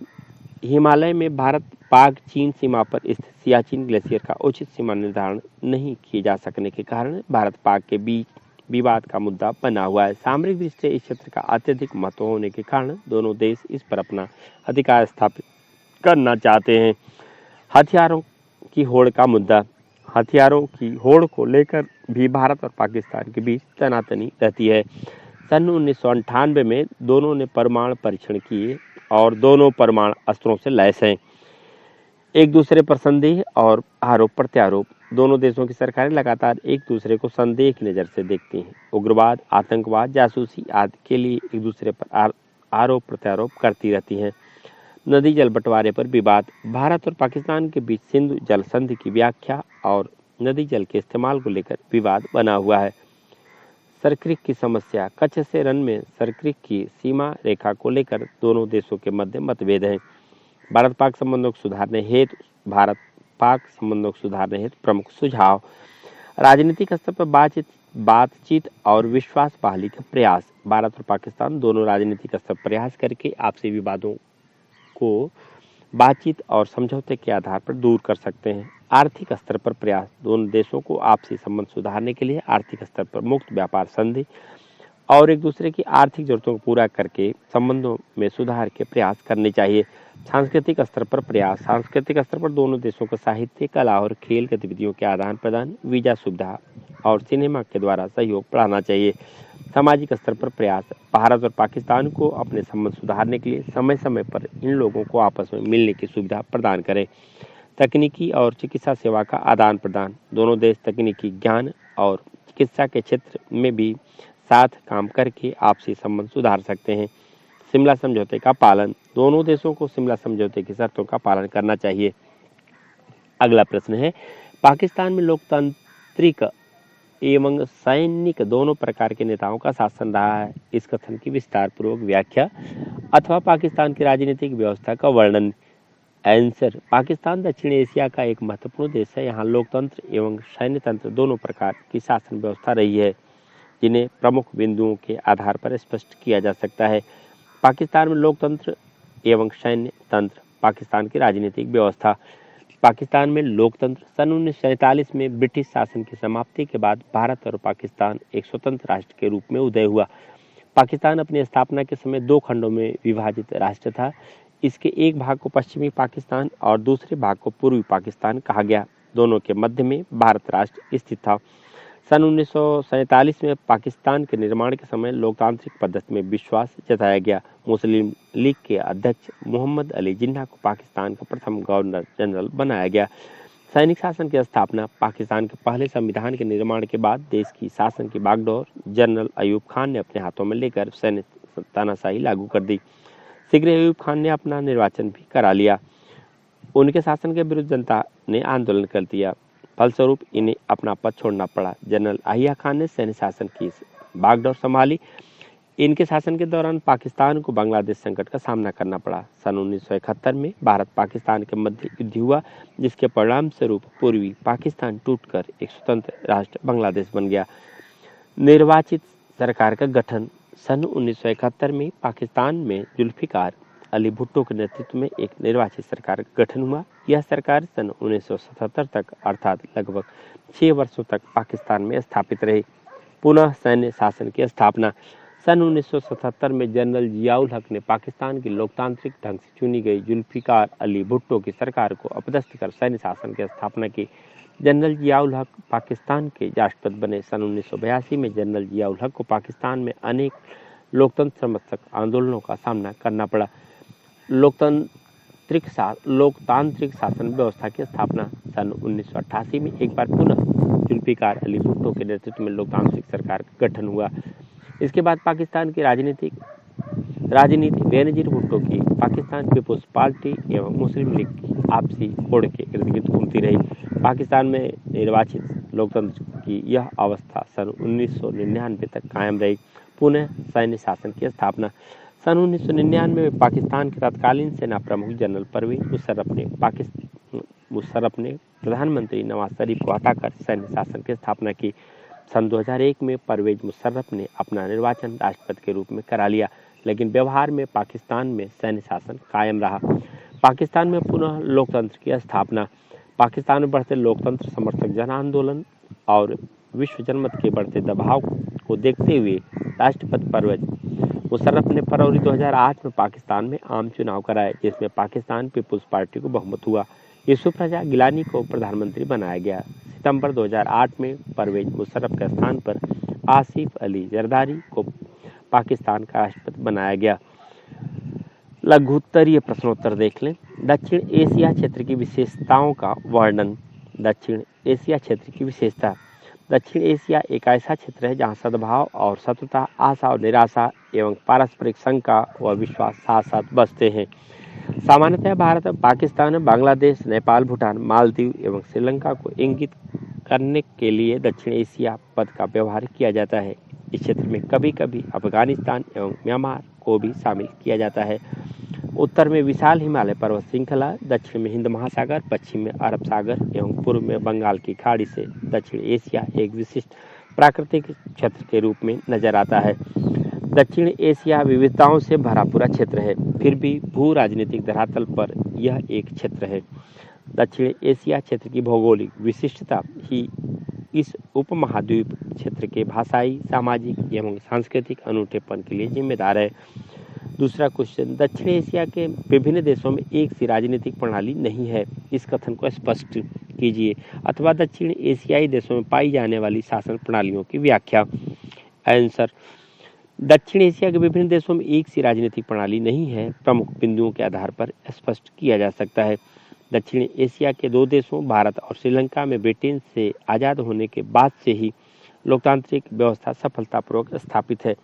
हिमालय में भारत पाक चीन सीमा पर स्थित सियाचिन ग्लेशियर का उचित सीमा निर्धारण नहीं किए जा सकने के कारण भारत पाक के बीच विवाद का मुद्दा बना हुआ है। सामरिक दृष्टि से इस क्षेत्र का अत्यधिक महत्व होने के कारण दोनों देश इस पर अपना अधिकार स्थापित करना चाहते हैं। हथियारों की होड़ का मुद्दा। हथियारों की होड़ को लेकर भी भारत और पाकिस्तान के बीच तनातनी रहती है। सन 1998 में दोनों ने परमाणु परीक्षण किए और दोनों परमाणु अस्त्रों से लैस हैं। एक दूसरे पर संदेह और आरोप प्रत्यारोप दोनों देशों की सरकारें लगातार एक दूसरे को संदेह की नज़र से देखती हैं। उग्रवाद, आतंकवाद, जासूसी आदि के लिए एक दूसरे पर आरोप प्रत्यारोप करती रहती हैं। नदी जल बंटवारे पर विवाद, भारत और पाकिस्तान के बीच सिंधु जल संधि की व्याख्या और नदी जल के इस्तेमाल को लेकर विवाद बना हुआ है। सरक्रिक की समस्या, कच्छ से रन में सरक्रिक की सीमा रेखा को लेकर दोनों देशों के मध्य मतभेद हैं। भारत पाक संबंधों को सुधारने हेतु प्रमुख सुझाव, राजनीतिक स्तर पर बातचीत और विश्वास बहाली का प्रयास। भारत और पाकिस्तान दोनों राजनीतिक स्तर पर प्रयास करके आपसी विवादों को बातचीत और समझौते के आधार पर दूर कर सकते हैं। आर्थिक स्तर पर प्रयास, दोनों देशों को आपसी संबंध सुधारने के लिए आर्थिक स्तर पर मुक्त व्यापार संधि और एक दूसरे की आर्थिक जरूरतों को पूरा करके संबंधों में सुधार के प्रयास करने चाहिए। सांस्कृतिक स्तर पर प्रयास, सांस्कृतिक स्तर पर दोनों देशों को साहित्य, कला और खेल गतिविधियों के आदान प्रदान, वीजा सुविधा और सिनेमा के द्वारा सहयोग बढ़ाना चाहिए। सामाजिक स्तर पर प्रयास, भारत और पाकिस्तान को अपने संबंध सुधारने के लिए समय समय पर इन लोगों को आपस में मिलने की सुविधा प्रदान करें। तकनीकी और चिकित्सा सेवा का आदान प्रदान, दोनों देश तकनीकी ज्ञान और चिकित्सा के क्षेत्र में भी साथ काम करके आपसी संबंध सुधार सकते हैं। शिमला समझौते का पालन, दोनों देशों को शिमला समझौते की शर्तों का पालन करना चाहिए। अगला प्रश्न है, पाकिस्तान में लोकतांत्रिक एवं सैनिक दोनों प्रकार के नेताओं का शासन रहा है। इस कथन की विस्तार पूर्वक व्याख्या अथवा पाकिस्तान की राजनीतिक व्यवस्था का वर्णन। आंसर, पाकिस्तान दक्षिण एशिया का एक महत्वपूर्ण देश है। यहाँ लोकतंत्र एवं सैन्य तंत्र दोनों प्रकार की शासन व्यवस्था रही है, जिन्हें प्रमुख बिंदुओं के आधार पर स्पष्ट किया जा सकता है। पाकिस्तान में लोकतंत्र एवं सैन्य तंत्र। पाकिस्तान की राजनीतिक व्यवस्था, पाकिस्तान में लोकतंत्र। सन 1947 में ब्रिटिश शासन की समाप्ति के बाद भारत और पाकिस्तान एक स्वतंत्र राष्ट्र के रूप में उदय हुआ। पाकिस्तान अपनी स्थापना के समय 2 खंडों में विभाजित राष्ट्र था। इसके एक भाग को पश्चिमी पाकिस्तान और दूसरे भाग को पूर्वी पाकिस्तान कहा गया। दोनों के मध्य में भारत राष्ट्र स्थित था। सन 1947 में पाकिस्तान के निर्माण के समय लोकतांत्रिक पद्धति में विश्वास जताया गया। मुस्लिम लीग के अध्यक्ष मोहम्मद अली जिन्ना को पाकिस्तान का प्रथम गवर्नर जनरल बनाया गया। सैनिक शासन की स्थापना, पाकिस्तान के पहले संविधान के निर्माण के बाद देश की शासन की बागडोर जनरल अयूब खान ने अपने हाथों में लेकर सैन्य तानाशाही लागू कर दी। शीघ्र अयूब खान ने अपना निर्वाचन भी करा लिया। उनके शासन के विरुद्ध जनता ने आंदोलन कर दिया, फलस्वरूप इन्हें अपना पद छोड़ना पड़ा। जनरल अहिया खान ने सैन्य शासन की बागडोर संभाली। इनके शासन के दौरान पाकिस्तान को बांग्लादेश संकट का सामना करना पड़ा। सन 1971 में भारत पाकिस्तान के मध्य युद्ध हुआ, जिसके परिणाम स्वरूप पूर्वी पाकिस्तान टूटकर एक स्वतंत्र राष्ट्र बांग्लादेश बन गया। निर्वाचित सरकार का गठन, सन 1971 में पाकिस्तान में जुल्फिकार अली भुट्टो के नेतृत्व में एक निर्वाचित सरकार का गठन हुआ। यह सरकार सन 1977 तक अर्थात लगभग 6 वर्षों तक पाकिस्तान में स्थापित रही। पुनः सैन्य शासन की स्थापना, सन 1977 में जनरल जियाउल हक ने पाकिस्तान की लोकतांत्रिक ढंग से चुनी गई जुल्फिकार अली भुट्टो की सरकार को अपदस्थ कर सैन्य शासन की स्थापना की। जनरल जियाउल हक पाकिस्तान के राष्ट्रपति बने। सन 1982 में जनरल जियाउल हक को पाकिस्तान में अनेक लोकतंत्र समर्थक आंदोलनों का सामना करना पड़ा। लोकतांत्रिक शासन व्यवस्था की स्थापना, सन 1988 में एक बार पुनः जुल्फिकार अली भुट्टो के नेतृत्व में लोकतांत्रिक सरकार का गठन हुआ। इसके बाद पाकिस्तान की राजनीति बेनजीर भुट्टो की पाकिस्तान पीपुल्स पार्टी एवं मुस्लिम लीग की आपसी होड़ के इर्द गिर्द घूमती रही। पाकिस्तान में निर्वाचित लोकतंत्र की यह अवस्था सन 1999 तक कायम रही। पुनः सैन्य शासन की स्थापना, सन 1999 में पाकिस्तान के तत्कालीन सेना प्रमुख जनरल परवेज मुशर्रफ ने प्रधानमंत्री नवाज शरीफ को हटाकर सैन्य शासन की स्थापना की। सन 2001 में परवेज मुशर्रफ ने अपना निर्वाचन राष्ट्रपति के रूप में करा लिया, लेकिन व्यवहार में पाकिस्तान में सैन्य शासन कायम रहा। पाकिस्तान में पुनः लोकतंत्र की स्थापना, पाकिस्तान में बढ़ते लोकतंत्र समर्थक जन आंदोलन और विश्व जनमत के बढ़ते दबाव को देखते हुए राष्ट्रपति परवेज मुशर्रफ ने फरवरी 2008 में पाकिस्तान में आम चुनाव कराए, जिसमें पाकिस्तान पीपुल्स पार्टी को बहुमत हुआ। यूसुफ रजा गिलानी को प्रधानमंत्री बनाया गया। सितंबर 2008 में परवेज मुशर्रफ के स्थान पर आसिफ अली जरदारी को पाकिस्तान का राष्ट्रपति बनाया गया। लघुत्तरीय प्रश्नोत्तर देख लें। दक्षिण एशिया क्षेत्र की विशेषताओं का वर्णन। दक्षिण एशिया क्षेत्र की विशेषता। दक्षिण एशिया एक ऐसा क्षेत्र है जहां सद्भाव और शत्रुता, आशा और निराशा एवं पारस्परिक शंका व विश्वास साथ साथ बसते हैं। सामान्यतः भारत, पाकिस्तान, बांग्लादेश, नेपाल, भूटान, मालदीव एवं श्रीलंका को इंगित करने के लिए दक्षिण एशिया पद का व्यवहार किया जाता है। इस क्षेत्र में कभी कभी अफगानिस्तान एवं म्यांमार को भी शामिल किया जाता है। उत्तर में विशाल हिमालय पर्वत श्रृंखला, दक्षिण में हिंद महासागर, पश्चिम में अरब सागर एवं पूर्व में बंगाल की खाड़ी से दक्षिण एशिया एक विशिष्ट प्राकृतिक क्षेत्र के रूप में नजर आता है। दक्षिण एशिया विविधताओं से भरा पूरा क्षेत्र है, फिर भी भू राजनीतिक धरातल पर यह एक क्षेत्र है। दक्षिण एशिया क्षेत्र की भौगोलिक विशिष्टता ही इस उपमहाद्वीप क्षेत्र के भाषाई, सामाजिक एवं सांस्कृतिक अनूठेपन के लिए जिम्मेदार है। दूसरा क्वेश्चन, दक्षिण एशिया के विभिन्न देशों में एक सी राजनीतिक प्रणाली नहीं है, इस कथन को स्पष्ट कीजिए, अथवा दक्षिण एशियाई देशों में पाई जाने वाली शासन प्रणालियों की व्याख्या। आंसर, दक्षिण एशिया के विभिन्न देशों में एक सी राजनीतिक प्रणाली नहीं है, प्रमुख बिंदुओं के आधार पर स्पष्ट किया जा सकता है। दक्षिण एशिया के दो देशों भारत और श्रीलंका में ब्रिटेन से आज़ाद होने के बाद से ही लोकतांत्रिक व्यवस्था सफलतापूर्वक स्थापित है।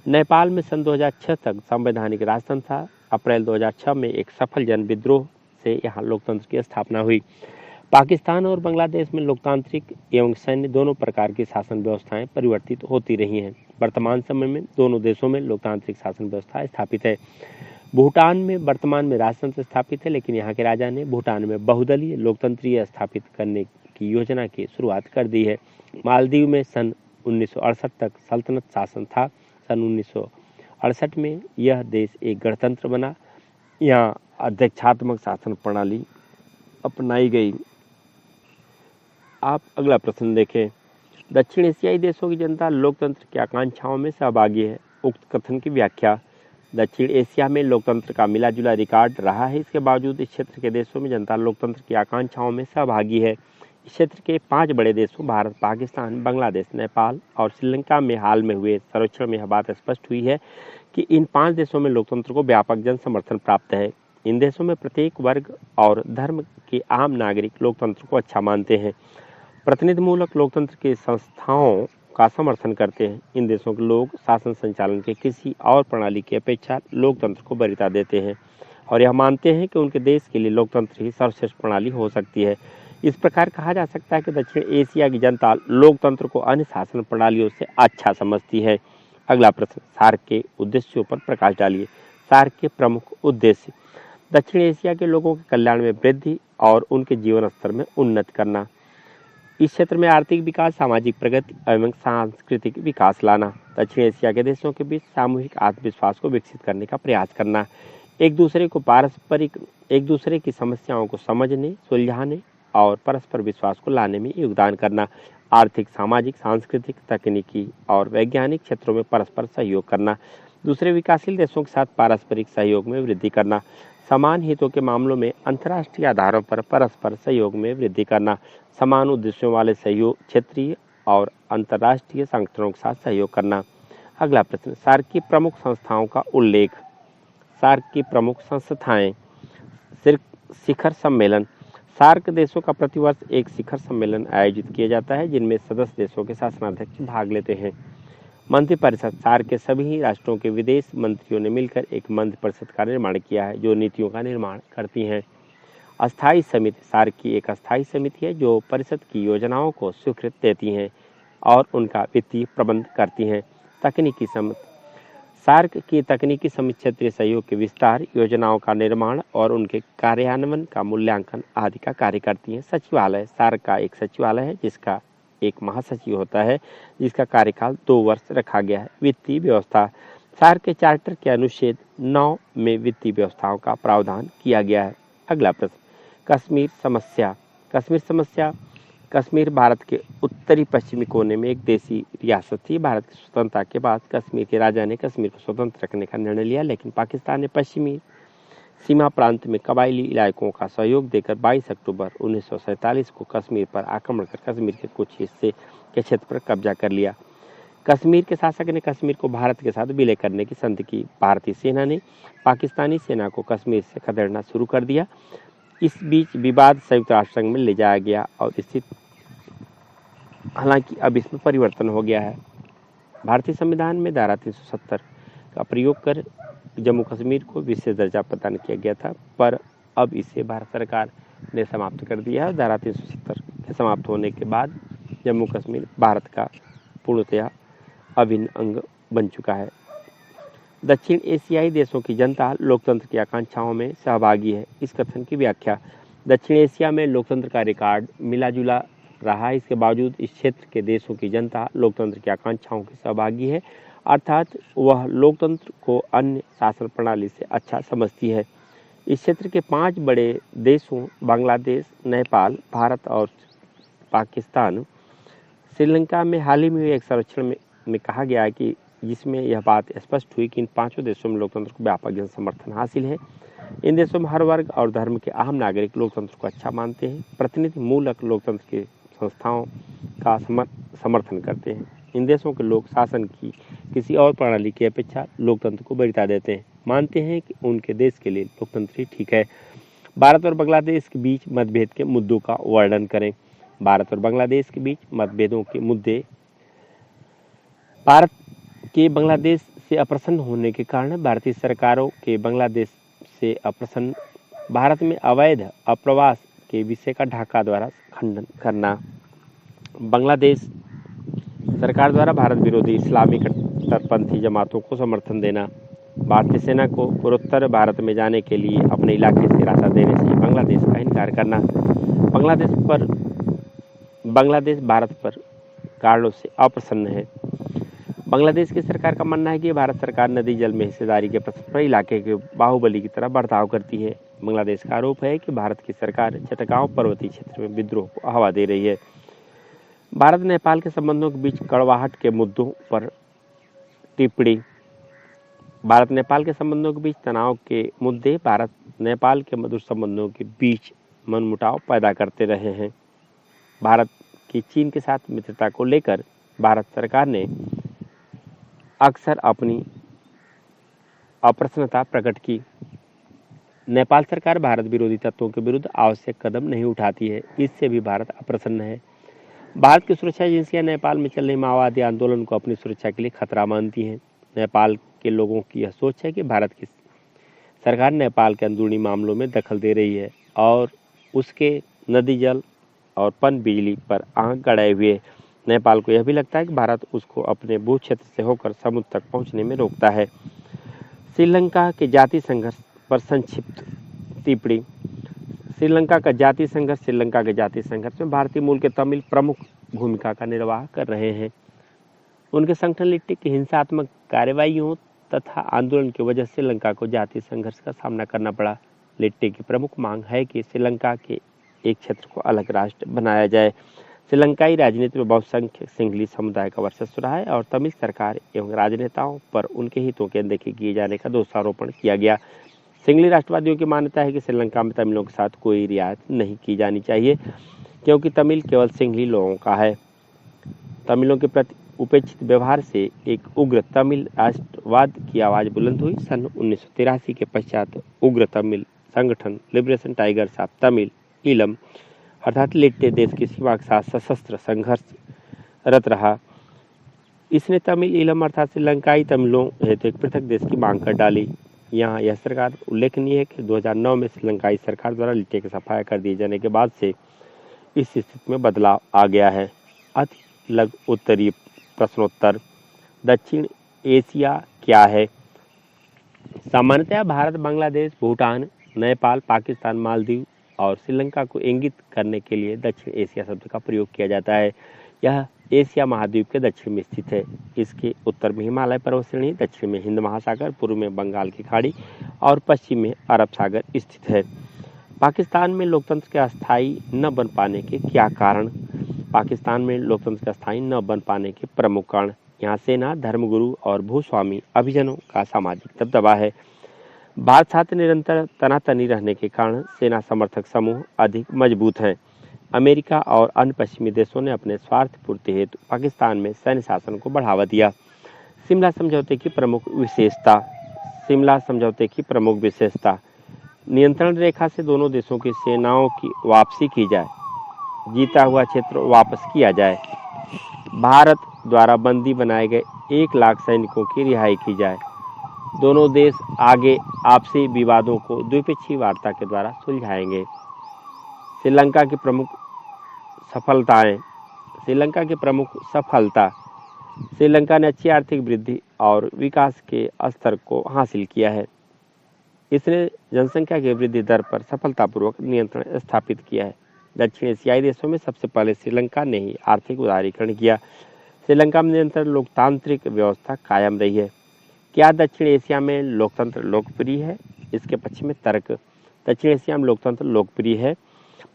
नेपाल में सन 2006 तक संवैधानिक राजतंत्र था। अप्रैल 2006 में एक सफल जन विद्रोह से यहाँ लोकतंत्र की स्थापना हुई। पाकिस्तान और बांग्लादेश में लोकतांत्रिक एवं सैन्य दोनों प्रकार की शासन व्यवस्थाएं परिवर्तित होती रही हैं। वर्तमान समय में दोनों देशों में लोकतांत्रिक शासन व्यवस्था स्थापित है। भूटान में वर्तमान में राजतंत्र स्थापित है, लेकिन यहाँ के राजा ने भूटान में बहुदलीय लोकतंत्रीय स्थापित करने की योजना की शुरुआत कर दी है। मालदीव में सन 1968 तक सल्तनत शासन था। सन 1968 में यह देश एक गणतंत्र बना। यहाँ अध्यक्षात्मक शासन प्रणाली अपनाई गई। आप अगला प्रश्न देखें। दक्षिण एशियाई देशों की जनता लोकतंत्र की आकांक्षाओं में सहभागी है, उक्त कथन की व्याख्या। दक्षिण एशिया में लोकतंत्र का मिला जुला रिकॉर्ड रहा है, इसके बावजूद इस क्षेत्र के देशों में जनता लोकतंत्र की आकांक्षाओं में सहभागी है। इस क्षेत्र के 5 बड़े देशों भारत, पाकिस्तान, बांग्लादेश, नेपाल और श्रीलंका में हाल में हुए सर्वेक्षण में यह बात स्पष्ट हुई है कि इन 5 देशों में लोकतंत्र को व्यापक जन समर्थन प्राप्त है। इन देशों में प्रत्येक वर्ग और धर्म के आम नागरिक लोकतंत्र को अच्छा मानते हैं, प्रतिनिधिमूलक लोकतंत्र की संस्थाओं का समर्थन करते हैं। इन देशों के लोग शासन संचालन के किसी और प्रणाली की अपेक्षा लोकतंत्र को वरीयता देते हैं और यह मानते हैं कि उनके देश के लिए लोकतंत्र ही सर्वश्रेष्ठ प्रणाली हो सकती है। इस प्रकार कहा जा सकता है कि दक्षिण एशिया की जनता लोकतंत्र को अन्य शासन प्रणालियों से अच्छा समझती है। अगला प्रश्न, सार्क के उद्देश्यों पर प्रकाश डालिए। सार्क के प्रमुख उद्देश्य, दक्षिण एशिया के लोगों के कल्याण में वृद्धि और उनके जीवन स्तर में उन्नति करना। इस क्षेत्र में आर्थिक विकास, सामाजिक प्रगति एवं सांस्कृतिक विकास लाना। दक्षिण एशिया के देशों के बीच सामूहिक आत्मविश्वास को विकसित करने का प्रयास करना। एक दूसरे की समस्याओं को समझने, सुलझाने और परस्पर विश्वास को लाने में योगदान करना। आर्थिक, सामाजिक, सांस्कृतिक, तकनीकी और वैज्ञानिक क्षेत्रों में परस्पर सहयोग करना। दूसरे विकासशील देशों के साथ पारस्परिक सहयोग में वृद्धि करना। समान हितों के मामलों में अंतर्राष्ट्रीय आधारों पर परस्पर सहयोग में वृद्धि करना। समान उद्देश्यों वाले सहयोग, क्षेत्रीय और अंतर्राष्ट्रीय संगठनों के साथ सहयोग करना। अगला प्रश्न, सार्क की प्रमुख संस्थाओं का उल्लेख। सार्क की प्रमुख संस्थाएं। शिखर सम्मेलन। सार्क देशों का प्रतिवर्ष एक शिखर सम्मेलन आयोजित किया जाता है, जिनमें सदस्य देशों के शासनाध्यक्ष भाग लेते हैं। मंत्रिपरिषद। सार्क के सभी राष्ट्रों के विदेश मंत्रियों ने मिलकर एक मंत्रिपरिषद का निर्माण किया है, जो नीतियों का निर्माण करती हैं। अस्थायी समिति। सार्क की एक अस्थायी समिति है जो परिषद की योजनाओं को स्वीकृति देती हैं और उनका वित्तीय प्रबंध करती हैं। तकनीकी समिति। सार्क की तकनीकी समिति क्षेत्रीय सहयोग के विस्तार, योजनाओं का निर्माण और उनके कार्यान्वयन का मूल्यांकन आदि का कार्य करती है। सचिवालय। सार्क का एक सचिवालय है जिसका एक महासचिव होता है, जिसका कार्यकाल 2 वर्ष रखा गया है। वित्तीय व्यवस्था। सार्क के चार्टर के अनुच्छेद 9 में वित्तीय व्यवस्थाओं का प्रावधान किया गया है। अगला प्रश्न, कश्मीर समस्या। कश्मीर समस्या। कश्मीर भारत के उत्तरी पश्चिमी कोने में एक देशी रियासत थी। भारत की स्वतंत्रता के बाद कश्मीर के राजा ने कश्मीर को स्वतंत्र रखने का निर्णय लिया, लेकिन पाकिस्तान ने पश्चिमी सीमा प्रांत में कबायली इलाकों का सहयोग देकर 22 अक्टूबर 1947 को कश्मीर पर आक्रमण कर कश्मीर के कुछ हिस्से के क्षेत्र पर कब्जा कर लिया। कश्मीर के शासक ने कश्मीर को भारत के साथ विलय करने की संधि की। भारतीय सेना ने पाकिस्तानी सेना को कश्मीर से खदेड़ना शुरू कर दिया। इस बीच विवाद संयुक्त राष्ट्र संघ में ले जाया गया और स्थिति, हालांकि अब इसमें परिवर्तन हो गया है। भारतीय संविधान में धारा 370 का प्रयोग कर जम्मू कश्मीर को विशेष दर्जा प्रदान किया गया था, पर अब इसे भारत सरकार ने समाप्त कर दिया है। धारा 370 के समाप्त होने के बाद जम्मू कश्मीर भारत का पूर्णतया अभिन्न अंग बन चुका है। दक्षिण एशियाई देशों की जनता लोकतंत्र की आकांक्षाओं में सहभागी है। इस कथन की व्याख्या, दक्षिण एशिया में लोकतंत्र का रिकॉर्ड मिला जुला रहा है, इसके बावजूद इस क्षेत्र के देशों की जनता लोकतंत्र की आकांक्षाओं की सहभागी है, अर्थात वह लोकतंत्र को अन्य शासन प्रणाली से अच्छा समझती है। इस क्षेत्र के 5 बड़े देशों बांग्लादेश, नेपाल, भारत और पाकिस्तान, श्रीलंका में हाल ही में एक सर्वेक्षण में कहा गया है कि जिसमें यह बात स्पष्ट हुई कि इन 5 देशों में लोकतंत्र को व्यापक जन समर्थन हासिल है। इन देशों में हर वर्ग और धर्म के अहम नागरिक लोकतंत्र को अच्छा मानते हैं, प्रतिनिधि मूलक लोकतंत्र की संस्थाओं का समर्थन करते हैं। इन देशों के लोग शासन की किसी और प्रणाली की अपेक्षा लोकतंत्र को वरीयता देते हैं, मानते हैं कि उनके देश के लिए लोकतंत्र ही ठीक है। भारत और बांग्लादेश के बीच मतभेद के मुद्दों का वर्णन करें। भारत और बांग्लादेश के बीच मतभेदों के मुद्दे, भारत के बांग्लादेश से अप्रसन्न होने के कारण भारतीय सरकारों के बांग्लादेश से अप्रसन्न, भारत में अवैध अप्रवास के विषय का ढाका द्वारा खंडन करना, बांग्लादेश सरकार द्वारा भारत विरोधी इस्लामी कट्टरपंथी जमातों को समर्थन देना, भारतीय सेना को पूर्वोत्तर भारत में जाने के लिए अपने इलाके से रास्ता देने से बांग्लादेश का इनकार करना, बांग्लादेश भारत पर कारणों से अप्रसन्न है। बांग्लादेश की सरकार का मानना है कि भारत सरकार नदी जल में हिस्सेदारी के प्रश्न पर इलाके के बाहुबली की तरह बर्ताव करती है। बांग्लादेश का आरोप है कि भारत की सरकार चटगांव पर्वतीय क्षेत्र में विद्रोह को हवा दे रही है। भारत नेपाल के संबंधों के बीच कड़वाहट के मुद्दों पर टिप्पणी, भारत नेपाल के संबंधों के बीच तनाव के मुद्दे भारत नेपाल के मधुर संबंधों के बीच मनमुटाव पैदा करते रहे हैं। भारत की चीन के साथ मित्रता को लेकर भारत सरकार ने अक्सर अपनी अप्रसन्नता प्रकट की। नेपाल सरकार भारत विरोधी तत्वों के विरुद्ध आवश्यक कदम नहीं उठाती है, इससे भी भारत अप्रसन्न है। भारत की सुरक्षा एजेंसियां नेपाल में चल रहे माओवादी आंदोलन को अपनी सुरक्षा के लिए खतरा मानती हैं। नेपाल के लोगों की यह सोच है कि भारत की सरकार नेपाल के अंदरूनी मामलों में दखल दे रही है और उसके नदी जल और पन बिजली पर आंख गड़ाए हुए। नेपाल को यह भी लगता है कि भारत उसको अपने भू क्षेत्र से होकर समुद्र तक पहुंचने में रोकता है। श्रीलंका के जाति संघर्ष पर संक्षिप्त टिप्पणी, श्रीलंका के जाति संघर्ष में भारतीय मूल के तमिल प्रमुख भूमिका का निर्वाह कर रहे हैं। उनके संगठन लिट्टे की हिंसात्मक कार्रवाइयों तथा आंदोलन की वजह से श्रीलंका को जातीय संघर्ष का सामना करना पड़ा। लिट्टे की प्रमुख मांग है कि श्रीलंका के एक क्षेत्र को अलग राष्ट्र बनाया जाए। श्रीलंकाई राजनीति में बहुसंख्यक सिंहली समुदाय का वर्चस्व रहा है और तमिल सरकार एवं राजनेताओं पर उनके हितों की अनदेखी किए जाने का दोषारोपण किया गया। सिंहली राष्ट्रवादियों की मान्यता है कि श्रीलंका में तमिलों के साथ कोई रियायत नहीं की जानी चाहिए, क्योंकि तमिल केवल सिंहली लोगों का है। तमिलों के प्रति उपेक्षित व्यवहार से एक उग्र तमिल राष्ट्रवाद की आवाज बुलंद हुई। सन 1983 के पश्चात उग्र तमिल संगठन liberation tigers of Tamil Eelam अर्थात लिट्टे देश की सीमा के साथ सशस्त्र संघर्ष रत रहा। इसने तमिल ईलम अर्थात श्रीलंकाई तमिलों हेतु एक पृथक देश की मांग कर डाली। यहाँ यह सरकार उल्लेखनीय है कि 2009 में श्रीलंकाई सरकार द्वारा लिट्टे का सफाया कर दिए जाने के बाद से इस स्थिति में बदलाव आ गया है। अति लघु उत्तरीय प्रश्नोत्तर, दक्षिण एशिया क्या है? सामान्यतः भारत, बांग्लादेश, भूटान, नेपाल, पाकिस्तान, मालदीव और श्रीलंका को इंगित करने के लिए दक्षिण एशिया शब्द का प्रयोग किया जाता है। यह एशिया महाद्वीप के दक्षिण में स्थित है। इसके उत्तर में हिमालय पर्वत श्रेणी, दक्षिण में हिंद महासागर, पूर्व में बंगाल की खाड़ी और पश्चिम में अरब सागर स्थित है। पाकिस्तान में लोकतंत्र के अस्थायी न बन पाने के क्या कारण? पाकिस्तान में लोकतंत्र के अस्थायी न बन पाने के प्रमुख कारण, यहाँ सेना, धर्मगुरु और भूस्वामी अभिजनों का सामाजिक दबदबा है। भारत साथ निरंतर तनातनी रहने के कारण सेना समर्थक समूह अधिक मजबूत हैं। अमेरिका और अन्य पश्चिमी देशों ने अपने स्वार्थ पूर्ति हेतु पाकिस्तान में सैन्य शासन को बढ़ावा दिया। शिमला समझौते की प्रमुख विशेषता, शिमला समझौते की प्रमुख विशेषता, नियंत्रण रेखा से दोनों देशों की सेनाओं की वापसी की जाए, जीता हुआ क्षेत्र वापस किया जाए, भारत द्वारा बंदी बनाए गए 1 लाख सैनिकों की रिहाई की जाए, दोनों देश आगे आपसी विवादों को द्विपक्षीय वार्ता के द्वारा सुलझाएंगे। श्रीलंका की प्रमुख सफलताएं। श्रीलंका की प्रमुख सफलता। श्रीलंका ने अच्छी आर्थिक वृद्धि और विकास के स्तर को हासिल किया है। इसने जनसंख्या की वृद्धि दर पर सफलतापूर्वक नियंत्रण स्थापित किया है। दक्षिण एशियाई देशों में सबसे पहले श्रीलंका ने ही आर्थिक उदारीकरण किया। श्रीलंका में निरंतर लोकतांत्रिक व्यवस्था कायम रही है। क्या दक्षिण एशिया में लोकतंत्र लोकप्रिय है? इसके पश्चिम में तर्क। दक्षिण एशिया में लोकतंत्र लोकप्रिय है।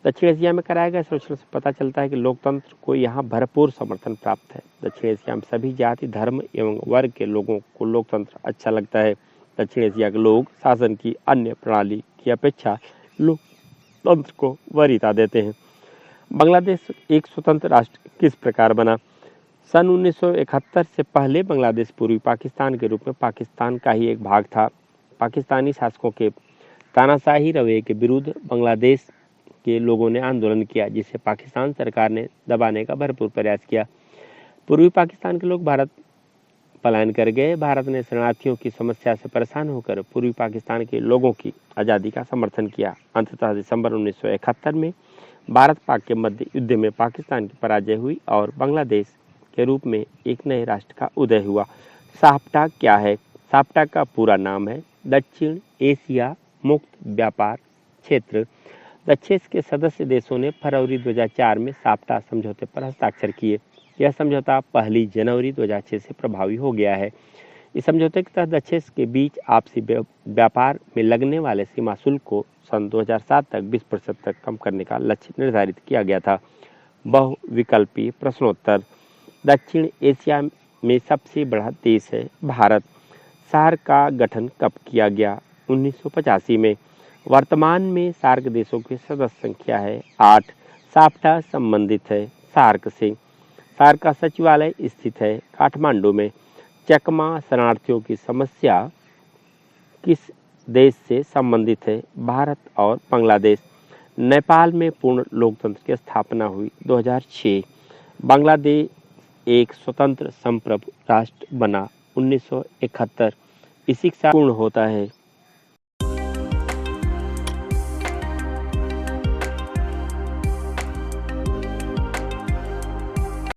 दक्षिण एशिया में कराए गए सर्वेक्षण से पता चलता है कि लोकतंत्र को यहाँ भरपूर समर्थन प्राप्त है। दक्षिण एशिया में सभी जाति, धर्म एवं वर्ग के लोगों को लोकतंत्र अच्छा लगता है। दक्षिण एशिया के लोग शासन की अन्य प्रणाली की अपेक्षा लोकतंत्र को वरीयता देते हैं। बांग्लादेश एक स्वतंत्र राष्ट्र किस प्रकार बना? सन 1971 से पहले बांग्लादेश पूर्वी पाकिस्तान के रूप में पाकिस्तान का ही एक भाग था। पाकिस्तानी शासकों के तानाशाही रवैये के विरुद्ध बांग्लादेश के लोगों ने आंदोलन किया, जिसे पाकिस्तान सरकार ने दबाने का भरपूर प्रयास किया। पूर्वी पाकिस्तान के लोग भारत पलायन कर गए। भारत ने शरणार्थियों की समस्या से परेशान होकर पूर्वी पाकिस्तान के लोगों की आज़ादी का समर्थन किया। अंततः दिसंबर 1971 में भारत पाक के मध्य युद्ध में पाकिस्तान की पराजय हुई और बांग्लादेश के रूप में एक नए राष्ट्र का उदय हुआ। साफ्टा क्या है? साफ्टा का पूरा नाम है दक्षिण एशिया मुक्त व्यापार क्षेत्र। दक्षिण के सदस्य देशों ने फरवरी 2004 में साफ्टा समझौते पर हस्ताक्षर किए। यह समझौता 1 जनवरी 2006 से प्रभावी हो गया है। इस समझौते के तहत दक्षिण के बीच आपसी व्यापार में लगने वाले सीमा शुल्क को सन 2007 तक 20% तक कम करने का लक्ष्य निर्धारित किया गया था। बहुविकल्पी प्रश्नोत्तर। दक्षिण एशिया में सबसे बड़ा देश है भारत। सार्क का गठन कब किया गया? 1985 में। वर्तमान में सार्क देशों की सदस्य संख्या है 8। साफ्टा संबंधित है सार्क से। सार्क का सचिवालय स्थित है काठमांडू में। चकमा शरणार्थियों की समस्या किस देश से संबंधित है? भारत और बांग्लादेश। नेपाल में पूर्ण लोकतंत्र की स्थापना हुई 2006। बांग्लादेश एक स्वतंत्र संप्रभु राष्ट्र बना 1971। इसी के साथ पूर्ण होता है।